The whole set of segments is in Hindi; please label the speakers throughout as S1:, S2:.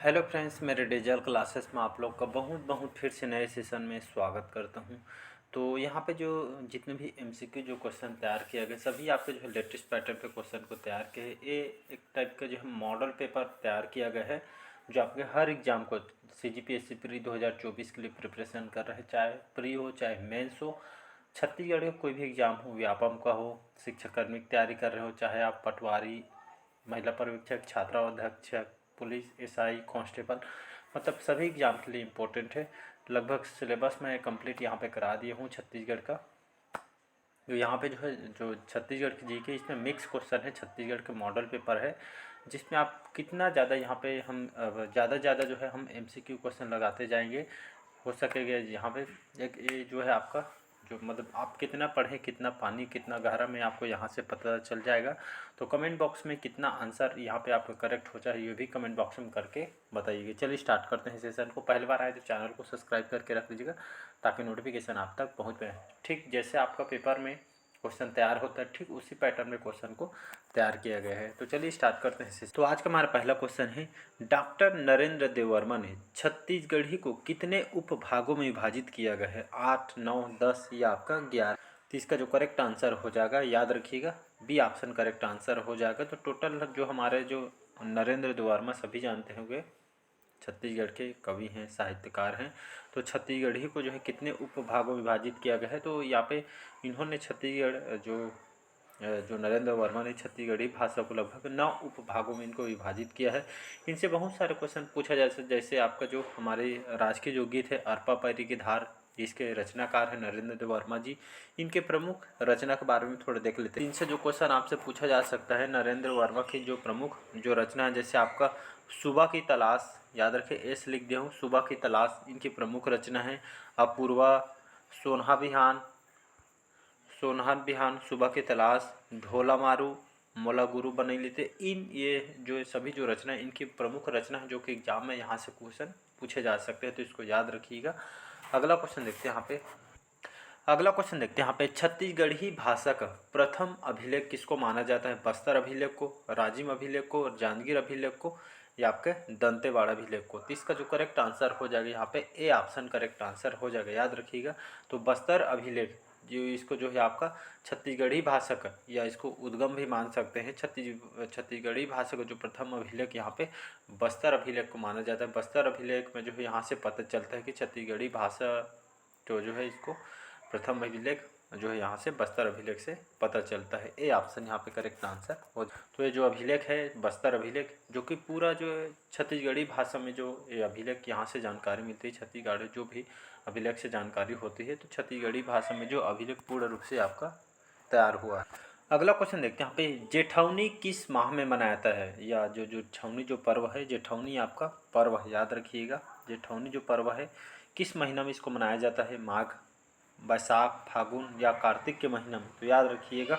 S1: हेलो फ्रेंड्स, मेरे डिजिटल क्लासेस में आप लोग का बहुत बहुत फिर से नए सेशन में स्वागत करता हूं। तो यहाँ पे जो जितने भी एमसीक्यू जो क्वेश्चन तैयार किया गया, सभी आपके जो है लेटेस्ट पैटर्न पे क्वेश्चन को तैयार किए हैं। ये एक टाइप का जो है मॉडल पेपर तैयार किया गया है, जो आपके हर एग्ज़ाम को CGPSC प्री 2024 के लिए प्रिपरेशन कर रहे हैं, चाहे प्री हो चाहे मेंस हो, छत्तीसगढ़ का कोई भी एग्ज़ाम हो, व्यापम का हो, शिक्षाकर्मी की तैयारी कर रहे हो, चाहे आप पटवारी, महिला पर्यवेक्षक, छात्राध्यक्ष, पुलिस, एसआई, कांस्टेबल, मतलब सभी एग्ज़ाम के लिए इम्पोर्टेंट है। लगभग सिलेबस मैं कंप्लीट यहाँ पे करा दिया हूँ छत्तीसगढ़ का। तो यहाँ पे जो है जो छत्तीसगढ़ की जीके, इसमें मिक्स क्वेश्चन है, छत्तीसगढ़ के मॉडल पेपर है, जिसमें आप कितना ज़्यादा यहाँ पे हम ज़्यादा ज़्यादा जो है हम MCQ क्वेश्चन लगाते जाएंगे, हो सकेगा यहाँ पे एक ये जो है आपका जो मतलब आप कितना पढ़ें, कितना पानी कितना गहरा में आपको यहाँ से पता चल जाएगा। तो कमेंट बॉक्स में कितना आंसर यहाँ पे आपका करेक्ट हो जाए, ये भी कमेंट बॉक्स में करके बताइएगा। चलिए स्टार्ट करते हैं सेशन को। पहली बार आए तो चैनल को सब्सक्राइब करके रख लीजिएगा, ताकि नोटिफिकेशन आप तक पहुँच पाए। ठीक जैसे आपका पेपर में क्वेश्चन तैयार होता है, ठीक उसी पैटर्न में क्वेश्चन को तैयार किया गया है। तो चलिए स्टार्ट करते हैं। तो आज का हमारा पहला क्वेश्चन है, डॉक्टर नरेंद्र देव वर्मा ने छत्तीसगढ़ी को कितने उपभागों में विभाजित किया गया है? 8, 9, 10 या आपका 11? तो इसका जो करेक्ट आंसर हो जाएगा, याद रखिएगा, बी ऑप्शन करेक्ट आंसर हो जाएगा। तो टोटल जो हमारे जो नरेंद्र देव वर्मा सभी जानते होंगे, छत्तीसगढ़ के कवि हैं, साहित्यकार हैं। तो छत्तीसगढ़ी को जो है कितने उपभागों में विभाजित किया गया है? तो यहाँ पे इन्होंने छत्तीसगढ़ जो नरेंद्र वर्मा ने छत्तीसगढ़ी भाषा को लगभग 9 उपभागों में इनको विभाजित किया है। इनसे बहुत सारे क्वेश्चन पूछा जा सकता, जैसे आपका जो हमारे राष्ट्रीय जो गीत है अरपा परी की धार, इसके रचनाकार है नरेंद्र देव वर्मा जी। इनके प्रमुख रचना के बारे में थोड़ा देख लेते हैं। इनसे जो क्वेश्चन आपसे पूछा जा सकता है, नरेंद्र वर्मा की जो प्रमुख जो रचना है, जैसे आपका सुबह की तलाश, याद रखें एस लिख दिया हूँ, सुबह की तलाश इनकी प्रमुख रचना है। अपूर्वा, सोनहा बिहान, सोनहत बिहान, सुबह की तलाश, ढोला मारू, मोला गुरु बनई लेते, इन ये जो सभी जो रचना है इनकी प्रमुख रचना है, जो कि एग्जाम में यहाँ से क्वेश्चन पूछे जा सकते हैं, तो इसको याद रखिएगा। अगला क्वेश्चन देखते हैं यहाँ पे। अगला क्वेश्चन देखते हैं यहाँ पे, छत्तीसगढ़ी भाषा का प्रथम अभिलेख किसको माना जाता है? बस्तर अभिलेख को, राजिम अभिलेख को, जांजगीर अभिलेख को, या आपके दंतेवाड़ा अभिलेख को? तो इसका जो करेक्ट आंसर हो जाएगा यहाँ पे ए ऑप्शन करेक्ट आंसर हो जाएगा, याद रखिएगा। तो बस्तर अभिलेख जो इसको जो है आपका छत्तीसगढ़ी भाषा का, या इसको उद्गम भी मान सकते हैं, छत्तीसगढ़ी भाषा का जो प्रथम अभिलेख यहाँ पे बस्तर अभिलेख को माना जाता है। बस्तर अभिलेख में जो है यहाँ से पता चलता है कि छत्तीसगढ़ी भाषा जो है इसको प्रथम अभिलेख जो है यहाँ से बस्तर अभिलेख से पता चलता है। ए ऑप्शन यहाँ पे करेक्ट आंसर हो। तो ये जो अभिलेख है बस्तर अभिलेख, जो कि पूरा जो है छत्तीसगढ़ी भाषा में जो ये अभिलेख यहाँ से जानकारी मिलती है, छत्तीसगढ़ जो भी अभिलेख से जानकारी होती है, तो छत्तीसगढ़ी भाषा में जो अभिलेख पूर्ण रूप से आपका तैयार हुआ है। अगला क्वेश्चन देखते हैं यहाँ पे, जेठौनी किस माह में मनाया जाता है? या जो जेठौनी जो पर्व है, जेठौनी आपका पर्व है, याद रखिएगा, जेठौनी जो पर्व है किस महीना में इसको मनाया जाता है? माघ, बैसाख, फागुन या कार्तिक के महीना में? तो याद रखिएगा,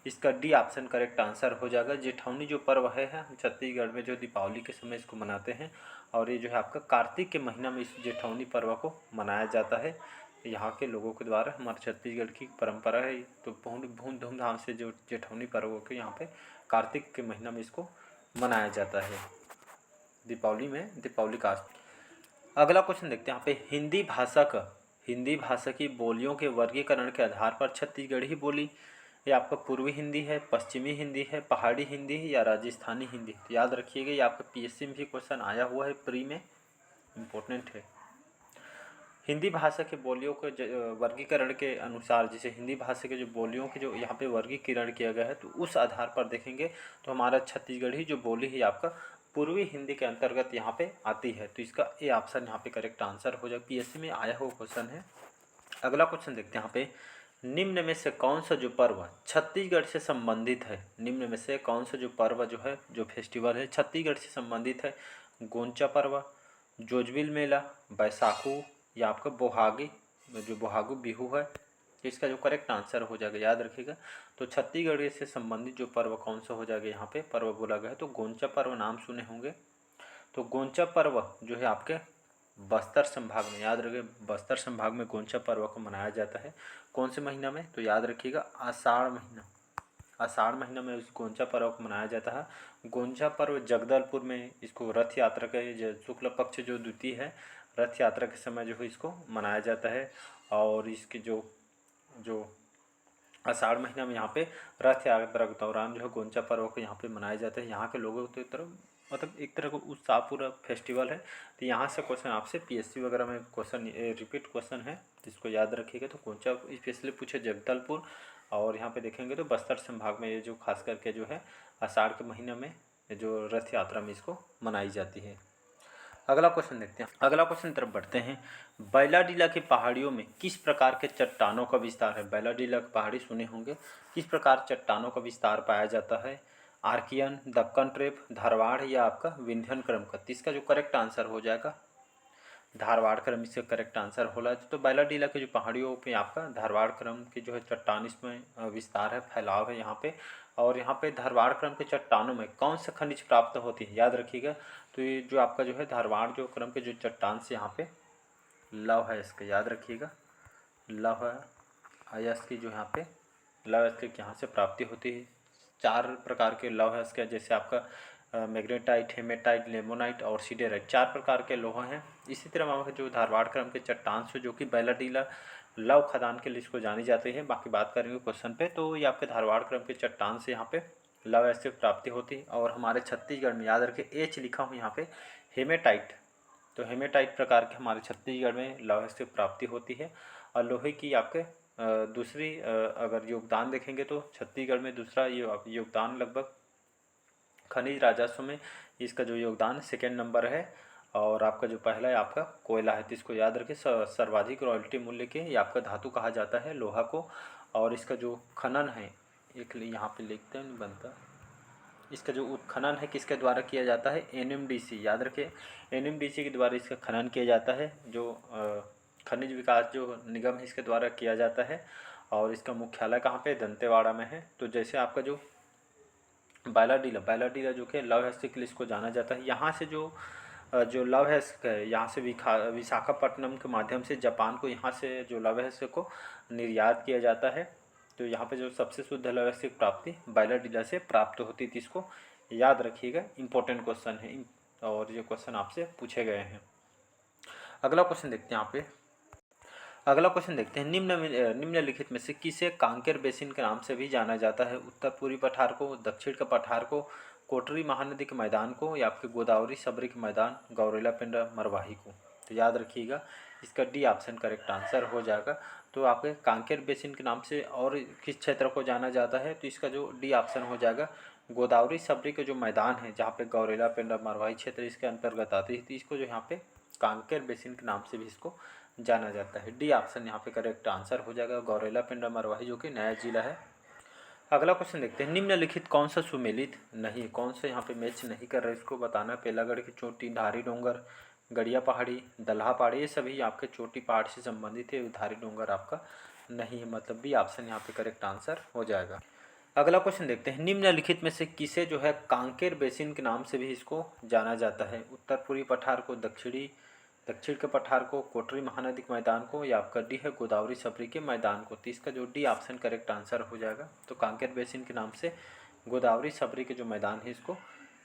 S1: इसका डी ऑप्शन करेक्ट आंसर हो जाएगा। जेठौनी जो पर्व है हम छत्तीसगढ़ में जो दीपावली के समय इसको मनाते हैं, और ये जो है आपका कार्तिक के महीना में इस जेठौनी पर्व को मनाया जाता है। यहाँ के लोगों के द्वारा, हमारे छत्तीसगढ़ की परंपरा है, तो बहुत धूमधाम से जो जेठौनी पर्व को यहाँ पे कार्तिक के महीना में इसको मनाया जाता है, दीपावली में, दीपावली का। अगला क्वेश्चन देखते हैं यहाँ पे, हिंदी भाषा की बोलियों के वर्गीकरण के आधार पर छत्तीसगढ़ी बोली ये आपका पूर्वी हिंदी है, पश्चिमी हिंदी है, पहाड़ी हिंदी है, या राजस्थानी हिंदी? तो याद रखिएगा, ये आपका PSC में भी क्वेश्चन आया हुआ है, प्री में इम्पोर्टेंट है। हिंदी भाषा के बोलियों के वर्गीकरण के अनुसार, जैसे हिंदी भाषा के जो बोलियों के जो यहाँ पे वर्गीकरण किया गया है, तो उस आधार पर देखेंगे तो हमारा छत्तीसगढ़ी जो बोली है आपका पूर्वी हिंदी के अंतर्गत यहाँ पे आती है। तो इसका ए ऑप्शन यहाँ पे करेक्ट आंसर हो जाए, PSC में आया हुआ क्वेश्चन है। अगला क्वेश्चन देखते हैं यहाँ पे, निम्न में से कौन सा जो पर्व छत्तीसगढ़ से संबंधित है? निम्न में से कौन सा जो पर्व जो है, जो फेस्टिवल है छत्तीसगढ़ से संबंधित है? गोंचा पर्व, जोजबिल मेला, बैसाखू, या आपका बोहागी जो बोहागू बिहू है? इसका जो करेक्ट आंसर हो जाएगा, याद रखिएगा। तो छत्तीसगढ़ से संबंधित जो पर्व कौन सा हो जाएगा यहाँ पे पर्व बोला गया है, तो गोंचा पर्व नाम सुने होंगे। तो गोंचा पर्व जो है आपके बस्तर संभाग में, याद रखिए, बस्तर संभाग में गोंचा पर्व को मनाया जाता है। कौन से महीना में? तो याद रखिएगा, आषाढ़ महीना, आषाढ़ महीना में उस गोंचा पर्व को मनाया जाता है। गोंचा पर्व जगदलपुर में इसको रथ यात्रा के जो शुक्ल पक्ष जो द्वितीय है रथ यात्रा के समय जो है इसको मनाया जाता है। और इसके जो जो आषाढ़ महीना में यहाँ पे रथ यात्रा के दौरान जो है गोंचा पर्व को यहाँ पे मनाया जाता है। यहाँ के लोगों की तरफ मतलब एक तरह का उत्साहपूर्ण फेस्टिवल है। तो यहाँ से क्वेश्चन आपसे पीएससी वगैरह में क्वेश्चन रिपीट क्वेश्चन है, तो इसको याद रखिएगा। तो गोंचा स्पेशली पूछे जगदलपुर, और यहाँ पे देखेंगे तो बस्तर संभाग में ये जो खास करके जो है आषाढ़ के महीने में जो रथ यात्रा में इसको मनाई जाती है। अगला क्वेश्चन देखते हैं। अगला क्वेश्चन तरफ बढ़ते हैं। बैलाडीला की पहाड़ियों में किस प्रकार के चट्टानों का विस्तार है? बैलाडीला की पहाड़ी सुने होंगे। किस प्रकार चट्टानों का विस्तार पाया जाता है? आर्कियन, दक्कन ट्रेप, धारवाड़ या आपका विंध्यन क्रम का? तो इसका जो करेक्ट आंसर हो जाएगा धारवाड़ क्रम इसका करेक्ट आंसर होला। तो बैलाडीला की जो पहाड़ियों पे आपका धारवाड़ क्रम की जो है चट्टान इसमें विस्तार है, फैलाव है यहाँ पे। और यहाँ पे धारवाड़ क्रम के चट्टानों में कौन से खनिज प्राप्त होती है याद रखिएगा। तो ये जो आपका जो है धारवाड़ जो क्रम के जो चट्टान से यहाँ पे लव है इसका याद रखिएगा, लव है अयस्क की जो यहाँ पे लव अयस्क यहाँ से प्राप्ति होती है। 4 प्रकार के लौह है इसके, जैसे आपका मैग्नेटाइट, हेमेटाइट, लेमोनाइट और सीडेराइट, 4 प्रकार के लोहा हैं। इसी तरह वहाँ जो धारवाड़ क्रम के चट्टान से जो कि बैलाडीला लव खदान के लिए इसको जानी जाती है। बाकी बात करेंगे क्वेश्चन पे, तो ये आपके धारवाड़ क्रम के चट्टान से यहाँ पे लव ऐसे प्राप्ति होती है। और हमारे छत्तीसगढ़ में याद रखें एच लिखा हूँ यहाँ पे हेमेटाइट, तो हेमेटाइट प्रकार के हमारे छत्तीसगढ़ में लौह से प्राप्ति होती है। और लोहे की आपके दूसरी अगर योगदान देखेंगे तो छत्तीसगढ़ में दूसरा योगदान लगभग खनिज राजस्व में इसका जो योगदान सेकेंड नंबर है। और आपका जो पहला है आपका कोयला है, तो इसको याद रखें। सर्वाधिक रॉयल्टी मूल्य के ये आपका धातु कहा जाता है लोहा को। और इसका जो खनन है एक यहाँ पे लिखते हैं नहीं बनता, इसका जो उत्खनन है किसके द्वारा किया जाता है? एनएमडीसी, याद रखें एनएमडीसी के द्वारा इसका खनन किया जाता है। जो खनिज विकास जो निगम है इसके द्वारा किया जाता है। और इसका मुख्यालय कहाँ पे? दंतेवाड़ा में है। तो जैसे आपका जो बैलाडीला जो कि लव हैस्क के लिए इसको जाना जाता है। यहाँ से जो लव हैस्क है यहाँ से विशाखापट्टनम के माध्यम से जापान को यहाँ से जो लव हैस्क को निर्यात किया जाता है। तो यहाँ पे जो सबसे शुद्ध लव हैस्क की प्राप्ति बैलाडीला से प्राप्त होती थी, इसको याद रखिएगा, इंपॉर्टेंट क्वेश्चन है और ये क्वेश्चन आपसे पूछे गए हैं। अगला क्वेश्चन देखते हैं यहाँ पे। अगला क्वेश्चन देखते हैं। निम्नलिखित में से किसे कांकेर बेसिन के नाम से भी जाना जाता है? उत्तर पूर्वी पठार को, दक्षिण के पठार को, कोटरी महानदी के मैदान को या आपके गोदावरी सबरी के मैदान, गौरेला पिंड मरवाही को? तो याद रखिएगा इसका डी ऑप्शन करेक्ट आंसर हो जाएगा। तो आपके कांकेर बेसिन के नाम से और किस क्षेत्र को जाना जाता है? तो इसका जो डी ऑप्शन हो जाएगा गोदावरी सबरी के जो मैदान है जहाँ पे गौरेला पिंड मरवाही क्षेत्र इसके अंतर्गत आती है, तो इसको जो यहाँ पे कांकेर बेसिन के नाम से भी इसको जाना जाता है। डी ऑप्शन यहाँ पे करेक्ट आंसर हो जाएगा, गौरेला पिंड मरवाही जो कि नया जिला है। अगला क्वेश्चन देखते हैं। निम्नलिखित कौन सा सुमेलित नहीं, कौन सा यहाँ पे मैच नहीं कर रहा है इसको बताना है। पेलागढ़ की चोटी, धारी डोंगर, गड़िया पहाड़ी, दल्हा पहाड़ी, ये सभी आपके चोटी पहाड़ से संबंधित है। धारी डोंगर आपका नहीं है, मतलब बी ऑप्शन यहाँ पे करेक्ट आंसर हो जाएगा। अगला क्वेश्चन देखते हैं। निम्नलिखित में से किसे जो है कांकेर बेसिन के नाम से भी इसको जाना जाता है? उत्तर पूर्वी पठार को, दक्षिण के पठार को, कोटरी महानदी के मैदान को या आपका डी है गोदावरी सबरी के मैदान को? तो इसका जो डी ऑप्शन करेक्ट आंसर हो जाएगा। तो कांकेर बेसिन के नाम से गोदावरी सबरी के जो मैदान है इसको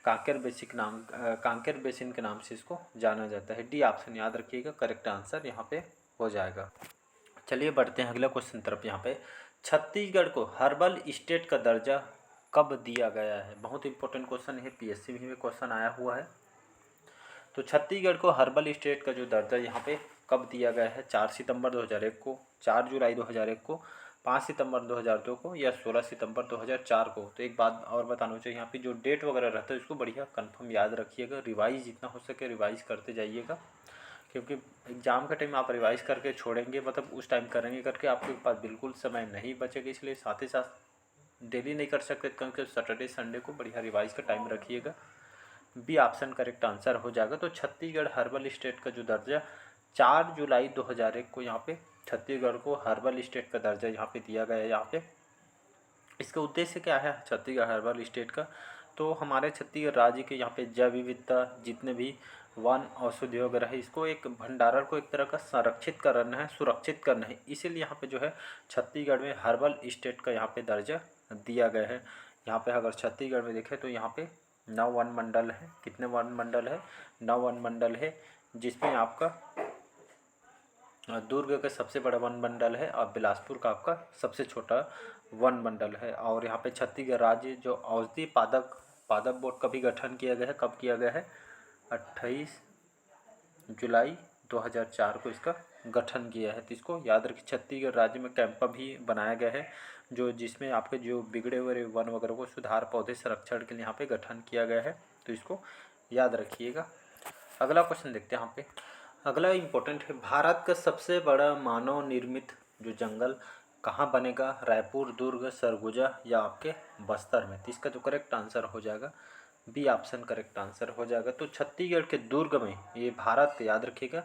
S1: कांकेर बेसिन के नाम से इसको जाना जाता है। डी ऑप्शन याद रखिएगा, करेक्ट आंसर यहाँ पे हो जाएगा। चलिए बढ़ते हैं अगला क्वेश्चन तरफ। यहाँ पे छत्तीसगढ़ को हर्बल स्टेट का दर्जा कब दिया गया है? बहुत इंपॉर्टेंट क्वेश्चन है, पीएससी में क्वेश्चन आया हुआ है। तो छत्तीसगढ़ को हर्बल स्टेट का जो दर्जा यहाँ पे कब दिया गया है? 4 सितंबर 2001 को, 4 जुलाई 2001 को, 5 सितंबर 2002 को या 16 सितंबर 2004 को? तो एक बात और बताना चाहिए, यहाँ पे जो डेट वगैरह रहता है उसको बढ़िया कंफर्म याद रखिएगा। रिवाइज जितना हो सके रिवाइज करते जाइएगा, क्योंकि एग्ज़ाम के टाइम आप रिवाइज करके छोड़ेंगे, मतलब उस टाइम करेंगे करके आपके पास बिल्कुल समय नहीं बचेगा। इसलिए साथ ही साथ डेली नहीं कर सकते, क्योंकि सैटरडे संडे को बढ़िया रिवाइज का टाइम रखिएगा। बी ऑप्शन करेक्ट आंसर हो जाएगा। तो छत्तीसगढ़ हर्बल स्टेट का जो दर्जा 4 जुलाई 2001 को यहाँ पे छत्तीसगढ़ को हर्बल स्टेट का दर्जा यहाँ पे दिया गया है। यहाँ पे इसका उद्देश्य क्या है छत्तीसगढ़ हर्बल स्टेट का? तो हमारे छत्तीसगढ़ राज्य के यहाँ पे जैव विविधता, जितने भी वन औषधि वगैरह है, इसको एक भंडारण को एक तरह का संरक्षित करना है, सुरक्षित करना है। इसीलिए यहाँ पे जो है छत्तीसगढ़ में हर्बल स्टेट का यहाँ पे दर्जा दिया गया है। यहाँ पे अगर छत्तीसगढ़ में देखें तो यहाँ पे 9 वन मंडल है। कितने वन मंडल है? 9 वन मंडल है, जिसमें आपका दुर्ग का सबसे बड़ा वन मंडल है और बिलासपुर का आपका सबसे छोटा वन मंडल है। और यहाँ पे छत्तीसगढ़ राज्य जो औषधि पादप पादप बोर्ड का भी गठन किया गया है। कब किया गया है? 28 जुलाई 2004 को इसका गठन किया है। तो इसको याद रखिए, छत्तीसगढ़ राज्य में कैंपा भी बनाया गया है, जो जिसमें आपके जो बिगड़े हुए वन वगैरह को सुधार पौधे संरक्षण के लिए यहाँ पे गठन किया गया है। तो इसको याद रखिएगा। अगला क्वेश्चन देखते हैं यहाँ पे। अगला इम्पोर्टेंट है, भारत का सबसे बड़ा मानव निर्मित जो जंगल कहाँ बनेगा? रायपुर, दुर्ग, सरगुजा या आपके बस्तर में? तो इसका जो करेक्ट आंसर हो जाएगा बी ऑप्शन करेक्ट आंसर हो जाएगा। तो छत्तीसगढ़ के दुर्ग में, ये भारत याद रखिएगा,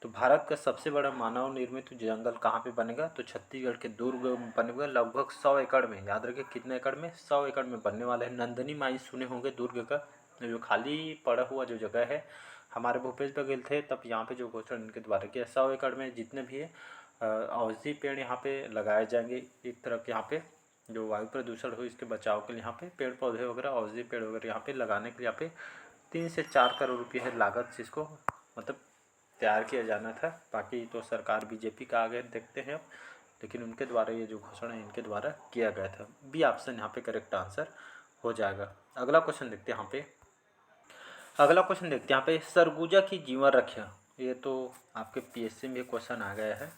S1: तो भारत का सबसे बड़ा मानव निर्मित जंगल कहाँ पे बनेगा? तो छत्तीसगढ़ के दुर्ग में बनेगा, लगभग 100 एकड़ में। याद रखिए कितने एकड़ में? 100 एकड़ में बनने वाला है। नंदनी माई सुने होंगे दुर्ग का, जो खाली पड़ा हुआ जो जगह है। हमारे भूपेश बघेल थे तब यहाँ पे जो घोषणा इनके द्वारा किया, 100 एकड़ में जितने भी है औषधि पेड़ यहाँ पे लगाए जाएंगे। एक तरह के यहाँ पे जो वायु प्रदूषण हो इसके बचाव के लिए यहाँ पे पेड़ पौधे वगैरह, औषधि पेड़ वगैरह यहाँ पे लगाने के लिए यहाँ पे 3 से 4 करोड़ रुपये है लागत से इसको मतलब तैयार किया जाना था। बाकी तो सरकार बीजेपी का आगे देखते हैं अब, लेकिन उनके द्वारा ये जो घोषणा है इनके द्वारा किया गया था। बी ऑप्शन यहाँ पे करेक्ट आंसर हो जाएगा। अगला क्वेश्चन देखते हैं यहाँ पे। अगला क्वेश्चन देखते हैं यहाँ पे, सरगुजा की जीवन रक्षा। ये तो आपके पीएससी में क्वेश्चन आ गया है,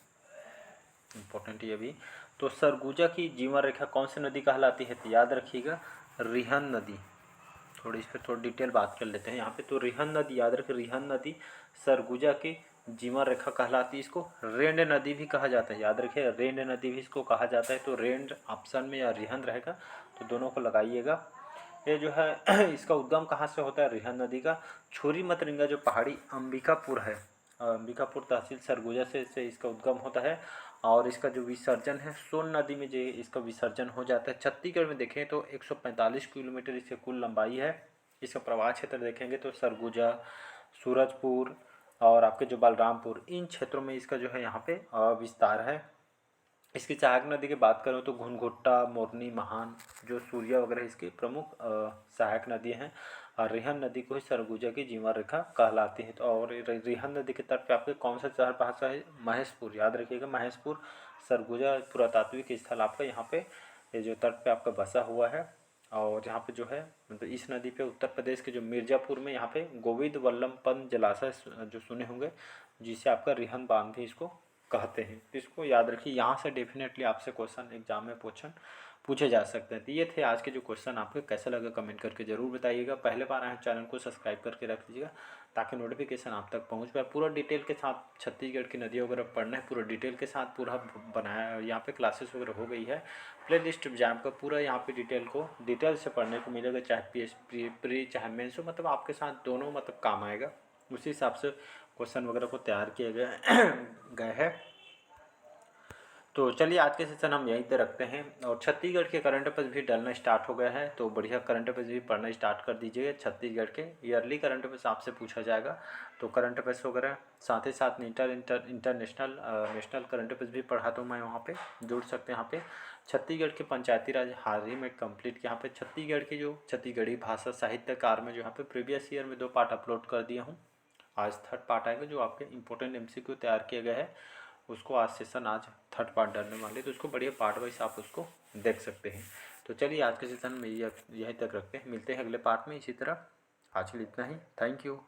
S1: इम्पोर्टेंट ये भी। तो सरगुजा की जीवन रेखा कौन सी नदी कहलाती है? तो याद रखिएगा रिहन नदी। थोड़ी इस पर थोड़ी डिटेल बात कर लेते हैं यहाँ पे। तो रिहन नदी याद रखिए, रिहन नदी सरगुजा की जीवन रेखा कहलाती है। इसको रेंड नदी भी कहा जाता है, याद रखिए रेंड नदी भी इसको कहा जाता है। तो रेंड ऑप्शन में या रिहन रहेगा, तो दोनों को लगाइएगा। ये जो है इसका उद्गम कहाँ से होता है? रिहन नदी का छुरी मतरिंगा जो पहाड़ी अंबिकापुर है, अंबिकापुर तहसील सरगुजा से इसका उद्गम होता है। और इसका जो विसर्जन है सोन नदी में जो इसका विसर्जन हो जाता है। छत्तीसगढ़ में देखें तो 145 किलोमीटर इसकी कुल लंबाई है। इसका प्रवाह क्षेत्र देखेंगे तो सरगुजा, सूरजपुर और आपके जो बलरामपुर, इन क्षेत्रों में इसका जो है यहाँ पे विस्तार है। इसकी सहायक नदी की बात करें तो घुनघुट्टा, मोरनी, महान जो सूर्या वगैरह इसकी प्रमुख सहायक नदी हैं। और रिहन नदी को ही सरगुजा की जीवन रेखा कहलाती है। तो और रिहन नदी के तट पे आपके कौन सा शहर भाषा है? महेशपुर। याद रखिएगा महेशपुर सरगुजा पुरातात्विक स्थल आपका यहाँ पे ये जो तट पे आपका बसा हुआ है। और यहाँ पे जो है मतलब इस नदी पे उत्तर प्रदेश के जो मिर्ज़ापुर में यहाँ पे गोविंद वल्लभ पंत जलाशय जो सुने होंगे, जिसे आपका रिहन बांध भी इसको कहते हैं। तो इसको याद रखिए, यहाँ से डेफिनेटली आपसे क्वेश्चन एग्जाम में पूछे जा सकते हैं। तो ये थे आज के जो क्वेश्चन, आपको कैसा लगा कमेंट करके ज़रूर बताइएगा। पहले बार आए चैनल को सब्सक्राइब करके रख लीजिएगा ताकि नोटिफिकेशन आप तक पहुँच पाए। पूरा डिटेल के साथ छत्तीसगढ़ की नदियाँ वगैरह पढ़ना है, पूरा डिटेल के साथ पूरा बनाया यहाँ पे क्लासेस वगैरह हो गई है। प्ले लिस्ट एग्जाम का पूरा यहाँ पे डिटेल से पढ़ने को मिलेगा, चाहे प्री चाहे मेंस हो, मतलब आपके साथ दोनों मतलब काम आएगा। उसी हिसाब से क्वेश्चन वगैरह को तैयार किया गया है। तो चलिए आज के सेशन हम यहीं पे रखते हैं। और छत्तीसगढ़ के करंट अफेयर्स भी डलना स्टार्ट हो गया है, तो बढ़िया करंट अफेयर्स भी पढ़ना स्टार्ट कर दीजिएगा। छत्तीसगढ़ के ईयरली करंट अफेयर्स आपसे पूछा जाएगा, तो करंट अफेयर्स वगैरह साथ ही साथ इंटरनेशनल नेशनल करंट अफेयर्स भी पढ़ाता हूँ मैं, वहाँ पे जुड़ सकते हैं। यहाँ पे छत्तीसगढ़ के पंचायती राज हाल ही में कंप्लीट किया। यहाँ पे छत्तीसगढ़ की जो छत्तीसगढ़ी भाषा साहित्यकार में जो यहाँ पे प्रीवियस ईयर में 2 पार्ट अपलोड कर दिया हूँ। आज 3rd पार्ट आएगा, जो आपके इंपॉर्टेंट MCQ तैयार किया गया है उसको आज 3rd पार्ट डालने वाले, तो उसको बढ़िया पार्ट वाइज आप उसको देख सकते हैं। तो चलिए आज के सेशन में यहीं तक रखते हैं, मिलते हैं अगले पार्ट में इसी तरह। आज के लिए इतना ही, थैंक यू।